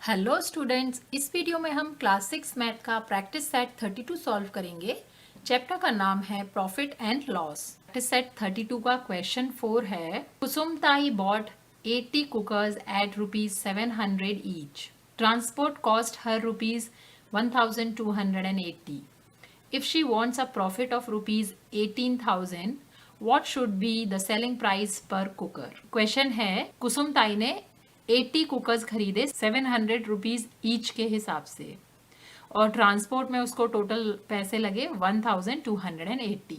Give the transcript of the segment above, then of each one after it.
Hello students, इस video में हम क्लास 6 मैथ का प्रैक्टिस सेट 32 सॉल्व करेंगे। चैप्टर का नाम है profit and loss. Practice set 32 का क्वेश्चन 4 है, Kusum Tai bought 80 cookers at ₹700 each. Transport cost her ₹1280। If she wants a profit of ₹18,000, what should be the selling price per cooker? Question है, कुसुम ताई ने 80 cookers खरीदे 700 रुपीज ईच के हिसाब से और ट्रांसपोर्ट में उसको टोटल पैसे लगे 1280।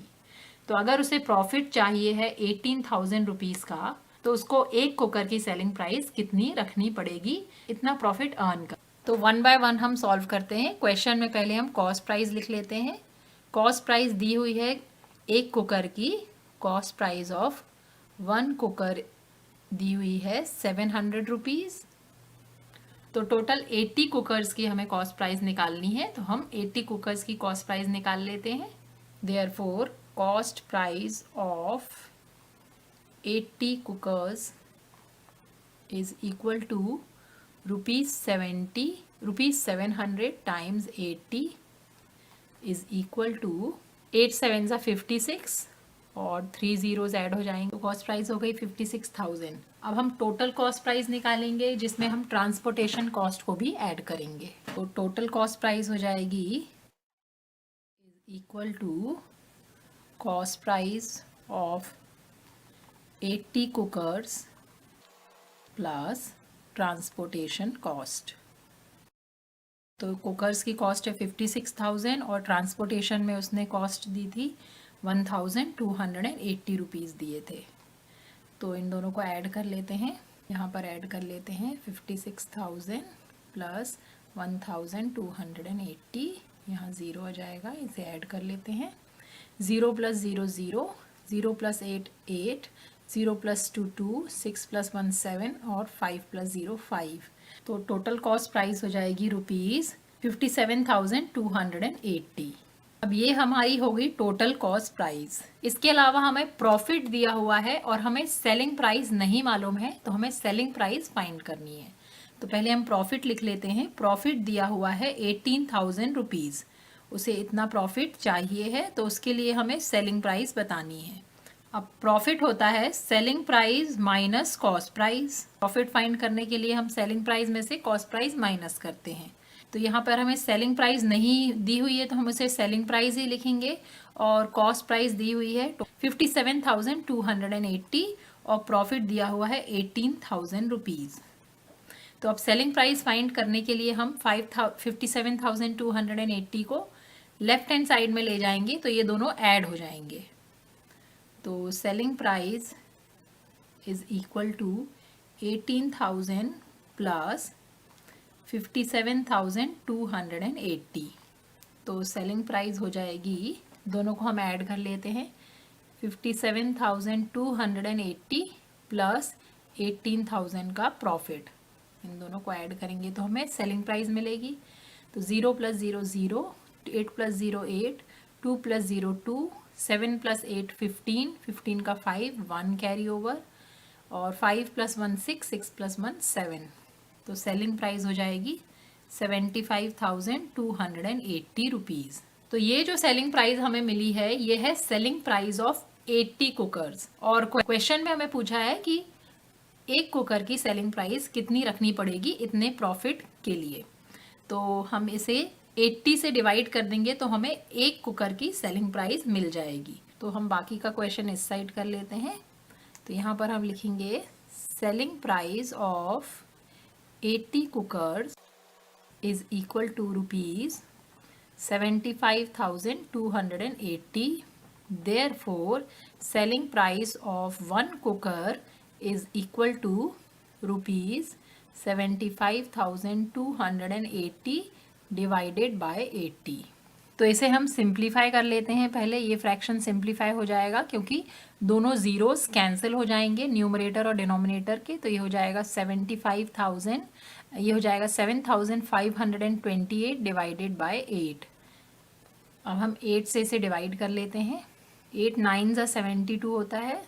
तो अगर उसे प्रॉफिट चाहिए है 18,000 रुपीज का, तो उसको एक कुकर की सेलिंग प्राइस कितनी रखनी पड़ेगी इतना प्रॉफिट अर्न कर। तो वन बाय वन हम सॉल्व करते हैं। क्वेश्चन में पहले हम कॉस्ट प्राइस लिख लेते हैं। कॉस्ट प्राइस दी हुई है एक कुकर की, cost price of one cooker दी हुई है 700 रुपीज। तो टोटल 80 कुकर्स की हमें कॉस्ट प्राइस निकालनी है, तो हम 80 कुकर्स की कॉस्ट प्राइस निकाल लेते हैं। Therefore cost price of 80 cookers is equal to ₹70, ₹700 times 80 is equal to 8 7 ज़ा 56 और 3 जीरोज ऐड हो जाएंगे, तो कॉस्ट प्राइस हो गई 56,000। अब हम टोटल कॉस्ट प्राइस निकालेंगे जिसमें हम ट्रांसपोर्टेशन कॉस्ट को भी ऐड करेंगे। तो टोटल कॉस्ट प्राइस हो जाएगी equal to cost price of 80 cookers plus transportation cost. तो कुकर्स की कॉस्ट है 56,000 और ट्रांसपोर्टेशन में उसने कॉस्ट दी थी 1280 रुपीज़ दिए थे। तो इन दोनों को ऐड कर लेते हैं, यहाँ पर ऐड कर लेते हैं 56,000 प्लस 1280, यहाँ ज़ीरो आ जाएगा, इसे ऐड कर लेते हैं। 0 प्लस 0 0, 0 प्लस 8 8, 0 प्लस 2 2, 6 प्लस 1 7 और 5 प्लस 0 5। तो टोटल कॉस्ट प्राइस हो जाएगी ₹57,280। अब ये हमारी होगी टोटल कॉस्ट प्राइस। इसके अलावा हमें प्रॉफिट दिया हुआ है और हमें सेलिंग प्राइस नहीं मालूम है, तो हमें सेलिंग प्राइस फाइंड करनी है। तो पहले हम प्रॉफिट लिख लेते हैं। प्रॉफिट दिया हुआ है 18,000 रुपीज़, उसे इतना प्रॉफिट चाहिए है, तो उसके लिए हमें सेलिंग प्राइस बतानी है। अब प्रॉफिट होता है selling price minus cost price. Profit find करने के लिए हम सेलिंग प्राइस में से कॉस्ट प्राइस माइनस करते हैं। तो यहाँ पर हमें सेलिंग प्राइस नहीं दी हुई है, तो हम उसे सेलिंग प्राइस ही लिखेंगे और कॉस्ट प्राइस दी हुई है 57,280 और प्रॉफिट दिया हुआ है 18,000 रुपीज़। तो अब सेलिंग प्राइस फाइंड करने के लिए हम 57,280 को लेफ्ट हैंड साइड में ले जाएंगे, तो ये दोनों ऐड हो जाएंगे। तो selling price is equal to 18,000 plus 57,280। तो सेलिंग प्राइस हो जाएगी, दोनों को हम ऐड कर लेते हैं, 57,280 प्लस 18,000 का प्रॉफिट। इन दोनों को ऐड करेंगे तो हमें सेलिंग प्राइस मिलेगी। तो 0 प्लस 0 0, 8 प्लस 0 8, 2 प्लस 0 2, 7 प्लस 8 15, 15 का 5 1 कैरी ओवर और 5 प्लस 1 6, 6 प्लस 1 7। तो सेलिंग प्राइस हो जाएगी 75,280 रुपीज़। तो ये जो सेलिंग प्राइस हमें मिली है, ये है सेलिंग प्राइस ऑफ 80 कुकर्स। और क्वेश्चन में हमें पूछा है कि एक कुकर की सेलिंग प्राइस कितनी रखनी पड़ेगी इतने प्रॉफिट के लिए। तो हम इसे 80 से डिवाइड कर देंगे तो हमें एक कुकर की सेलिंग प्राइस मिल जाएगी। तो हम बाकी का क्वेश्चन इस साइड कर लेते हैं। तो यहाँ पर हम लिखेंगे selling price of 80 cookers is equal to ₹75,280. Therefore, selling price of one cooker is equal to ₹75,280 divided by 80. तो इसे हम सिंप्लीफाई कर लेते हैं। पहले ये फ्रैक्शन सिंप्लीफाई हो जाएगा क्योंकि दोनों जीरोस कैंसिल हो जाएंगे न्यूमरेटर और डिनोमिनेटर के। तो ये हो जाएगा 75,000, ये हो जाएगा 7,528 डिवाइडेड बाय 8। अब हम 8 से इसे डिवाइड कर लेते हैं। 8 9 ज़ा 72 होता है,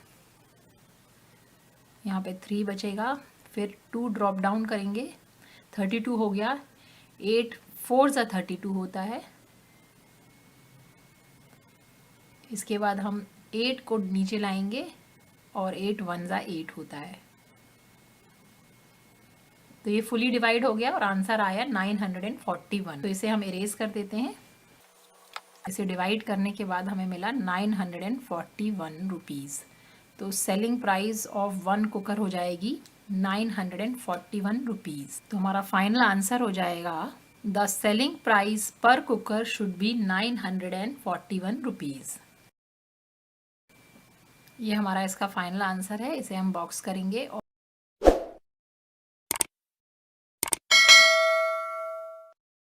यहाँ पे 3 बचेगा, फिर 2 ड्रॉप डाउन करेंगे 32 हो गया, 8 4 सा 32 होता है। इसके बाद हम 8 को नीचे लाएंगे और 8 1 सा 8 होता है। तो ये फुली डिवाइड हो गया और आंसर आया 941। तो इसे हम इरेज कर देते हैं। इसे डिवाइड करने के बाद हमें मिला 941 रुपीज़। तो सेलिंग प्राइस ऑफ 1 कुकर हो जाएगी 941 रुपीज़। तो हमारा फाइनल आंसर हो जाएगा द सेलिंग प्राइस पर कुकर शुड बी 941 रुपीज़। ये हमारा इसका फाइनल आंसर है। इसे हम बॉक्स करेंगे और